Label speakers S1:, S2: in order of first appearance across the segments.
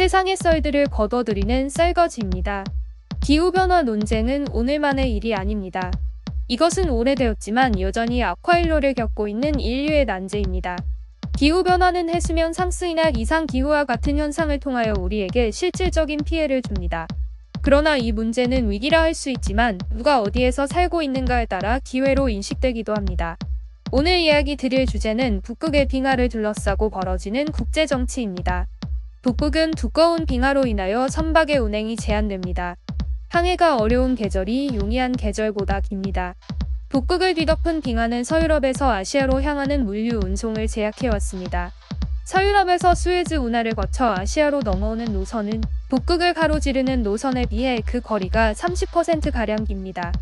S1: 세상의 썰들을 거둬들이는 썰거지입니다. 기후변화 논쟁은 오늘만의 일이 아닙니다. 이것은 오래되었지만 여전히 악화일로를 겪고 있는 인류의 난제입니다. 기후변화는 해수면 상승이나 이상기후와 같은 현상을 통하여 우리에게 실질적인 피해를 줍니다. 그러나 이 문제는 위기라 할 수 있지만 누가 어디에서 살고 있는가에 따라 기회로 인식되기도 합니다. 오늘 이야기 드릴 주제는 북극의 빙하를 둘러싸고 벌어지는 국제정치입니다. 북극은 두꺼운 빙하로 인하여 선박의 운행이 제한됩니다. 항해가 어려운 계절이 용이한 계절보다 깁니다. 북극을 뒤덮은 빙하는 서유럽에서 아시아로 향하는 물류 운송을 제약해왔습니다. 서유럽에서 수에즈 운하를 거쳐 아시아로 넘어오는 노선은 북극을 가로지르는 노선에 비해 그 거리가 30%가량 깁니다.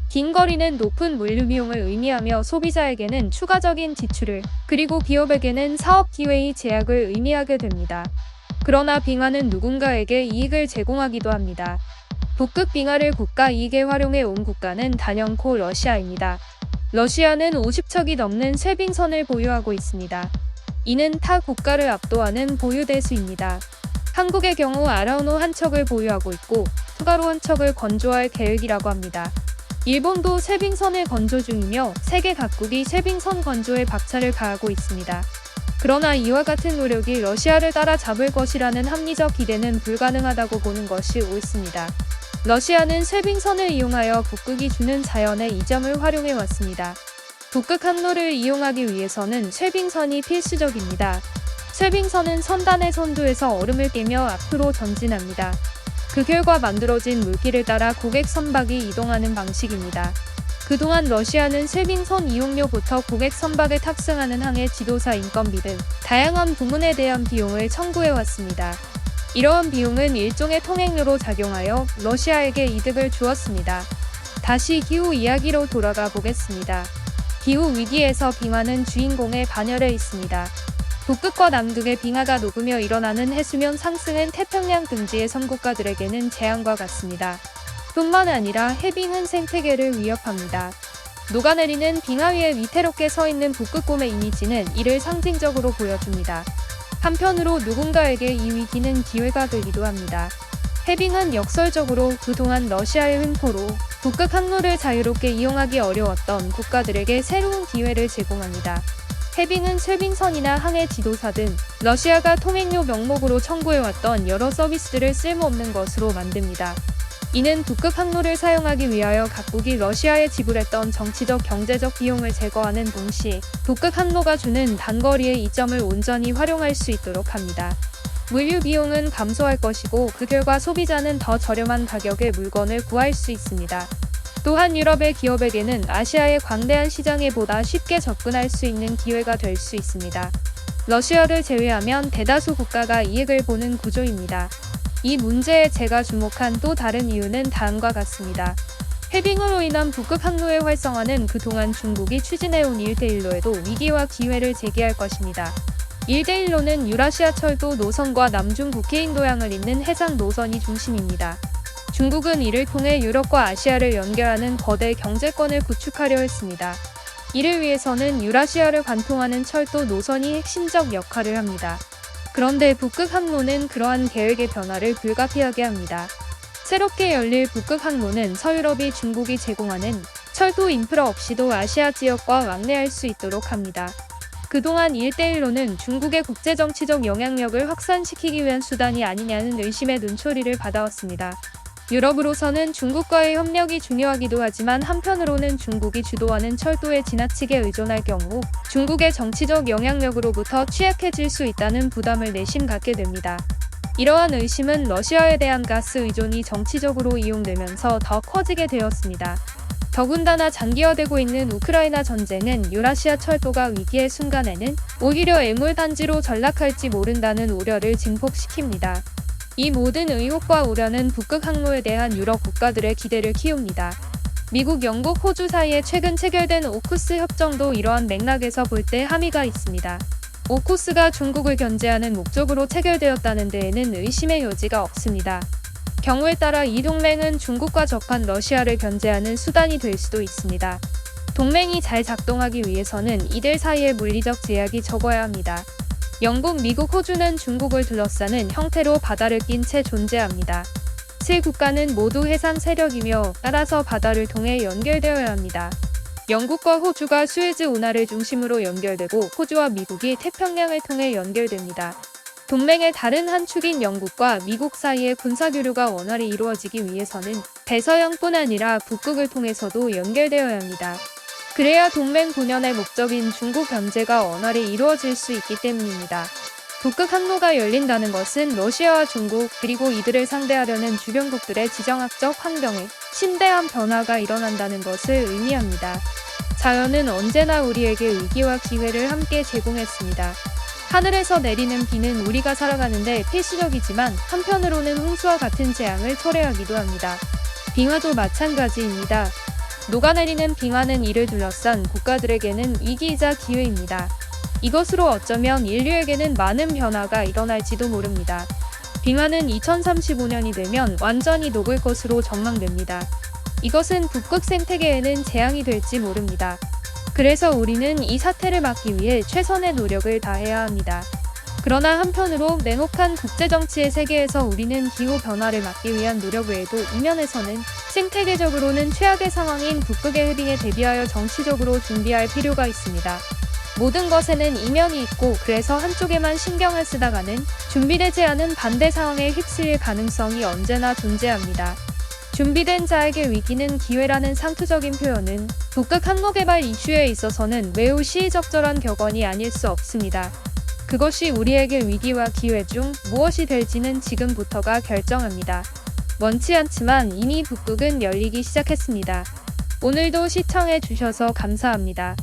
S1: 긴 거리는 높은 물류 비용을 의미하며 소비자에게는 추가적인 지출을, 그리고 기업에게는 사업 기회의 제약을 의미하게 됩니다. 그러나 빙하는 누군가에게 이익을 제공하기도 합니다. 북극 빙하를 국가 이익에 활용해 온 국가는 단연코 러시아입니다. 러시아는 50척이 넘는 쇠빙선을 보유하고 있습니다. 이는 타 국가를 압도하는 보유 대수입니다. 한국의 경우 아라우노 한 척을 보유하고 있고 투가로 한 척을 건조할 계획이라고 합니다. 일본도 쇠빙선을 건조 중이며 세계 각국이 쇠빙선 건조에 박차를 가하고 있습니다. 그러나 이와 같은 노력이 러시아를 따라잡을 것이라는 합리적 기대는 불가능하다고 보는 것이 옳습니다. 러시아는 쇠빙선을 이용하여 북극이 주는 자연의 이점을 활용해 왔습니다. 북극 항로를 이용하기 위해서는 쇠빙선이 필수적입니다. 쇠빙선은 선단의 선두에서 얼음을 깨며 앞으로 전진합니다. 그 결과 만들어진 물길을 따라 고객 선박이 이동하는 방식입니다. 그동안 러시아는 쇠빙선 이용료부터 고객 선박에 탑승하는 항해 지도사 인건비 등 다양한 부문에 대한 비용을 청구해왔습니다. 이러한 비용은 일종의 통행료로 작용하여 러시아에게 이득을 주었습니다. 다시 기후 이야기로 돌아가 보겠습니다. 기후 위기에서 빙하는 주인공의 반열에 있습니다. 북극과 남극의 빙하가 녹으며 일어나는 해수면 상승은 태평양 등지의 선국가들에게는 재앙과 같습니다. 뿐만 아니라 해빙은 생태계를 위협합니다. 녹아내리는 빙하 위에 위태롭게 서 있는 북극곰의 이미지는 이를 상징적으로 보여줍니다. 한편으로 누군가에게 이 위기는 기회가 되기도 합니다. 해빙은 역설적으로 그동안 러시아의 횡포로 북극 항로를 자유롭게 이용하기 어려웠던 국가들에게 새로운 기회를 제공합니다. 해빙은 쇠빙선이나 항해 지도사 등 러시아가 통행료 명목으로 청구해왔던 여러 서비스들을 쓸모없는 것으로 만듭니다. 이는 북극 항로를 사용하기 위하여 각국이 러시아에 지불했던 정치적 경제적 비용을 제거하는 동시에 북극 항로가 주는 단거리의 이점을 온전히 활용할 수 있도록 합니다. 물류 비용은 감소할 것이고 그 결과 소비자는 더 저렴한 가격에 물건을 구할 수 있습니다. 또한 유럽의 기업에게는 아시아의 광대한 시장에 보다 쉽게 접근할 수 있는 기회가 될 수 있습니다. 러시아를 제외하면 대다수 국가가 이익을 보는 구조입니다. 이 문제에 제가 주목한 또 다른 이유는 다음과 같습니다. 해빙으로 인한 북극 항로의 활성화는 그동안 중국이 추진해온 일대일로에도 위기와 기회를 제기할 것입니다. 일대일로는 유라시아 철도 노선과 남중 북해인도양을 잇는 해상 노선이 중심입니다. 중국은 이를 통해 유럽과 아시아를 연결하는 거대 경제권을 구축하려 했습니다. 이를 위해서는 유라시아를 관통하는 철도 노선이 핵심적 역할을 합니다. 그런데 북극 항로는 그러한 계획의 변화를 불가피하게 합니다. 새롭게 열릴 북극 항로는 서유럽이 중국이 제공하는 철도 인프라 없이도 아시아 지역과 왕래할 수 있도록 합니다. 그동안 1대1로는 중국의 국제정치적 영향력을 확산시키기 위한 수단이 아니냐는 의심의 눈초리를 받아왔습니다. 유럽으로서는 중국과의 협력이 중요하기도 하지만 한편으로는 중국이 주도하는 철도에 지나치게 의존할 경우 중국의 정치적 영향력으로부터 취약해질 수 있다는 부담을 내심 갖게 됩니다. 이러한 의심은 러시아에 대한 가스 의존이 정치적으로 이용되면서 더 커지게 되었습니다. 더군다나 장기화되고 있는 우크라이나 전쟁은 유라시아 철도가 위기의 순간에는 오히려 애물단지로 전락할지 모른다는 우려를 증폭시킵니다. 이 모든 의혹과 우려는 북극 항로에 대한 유럽 국가들의 기대를 키웁니다. 미국, 영국, 호주 사이에 최근 체결된 오쿠스 협정도 이러한 맥락에서 볼 때 함의가 있습니다. 오쿠스가 중국을 견제하는 목적으로 체결되었다는 데에는 의심의 여지가 없습니다. 경우에 따라 이 동맹은 중국과 적한 러시아를 견제하는 수단이 될 수도 있습니다. 동맹이 잘 작동하기 위해서는 이들 사이의 물리적 제약이 적어야 합니다. 영국, 미국, 호주는 중국을 둘러싸는 형태로 바다를 낀 채 존재합니다. 세 국가는 모두 해상 세력이며 따라서 바다를 통해 연결되어야 합니다. 영국과 호주가 수에즈 운하를 중심으로 연결되고 호주와 미국이 태평양을 통해 연결됩니다. 동맹의 다른 한 축인 영국과 미국 사이의 군사교류가 원활히 이루어지기 위해서는 대서양뿐 아니라 북극을 통해서도 연결되어야 합니다. 그래야 동맹 본연의 목적인 중국 견제가 원활히 이루어질 수 있기 때문입니다. 북극 항로가 열린다는 것은 러시아와 중국 그리고 이들을 상대하려는 주변국들의 지정학적 환경에 심대한 변화가 일어난다는 것을 의미합니다. 자연은 언제나 우리에게 위기와 기회를 함께 제공했습니다. 하늘에서 내리는 비는 우리가 살아가는데 필수적이지만 한편으로는 홍수와 같은 재앙을 초래하기도 합니다. 빙하도 마찬가지입니다. 녹아내리는 빙하는 이를 둘러싼 국가들에게는 위기이자 기회입니다. 이것으로 어쩌면 인류에게는 많은 변화가 일어날지도 모릅니다. 빙하는 2035년이 되면 완전히 녹을 것으로 전망됩니다. 이것은 북극 생태계에는 재앙이 될지 모릅니다. 그래서 우리는 이 사태를 막기 위해 최선의 노력을 다해야 합니다. 그러나 한편으로 냉혹한 국제정치의 세계에서 우리는 기후변화를 막기 위한 노력 외에도 이면에서는 생태계적으로는 최악의 상황인 북극의 흡입에 대비하여 정치적으로 준비할 필요가 있습니다. 모든 것에는 이면이 있고 그래서 한쪽에만 신경을 쓰다가는 준비되지 않은 반대 상황에 휩쓸릴 가능성이 언제나 존재합니다. 준비된 자에게 위기는 기회라는 상투적인 표현은 북극 항로 개발 이슈에 있어서는 매우 시의적절한 격언이 아닐 수 없습니다. 그것이 우리에게 위기와 기회 중 무엇이 될지는 지금부터가 결정합니다. 원치 않지만 이미 북극은 열리기 시작했습니다. 오늘도 시청해 주셔서 감사합니다.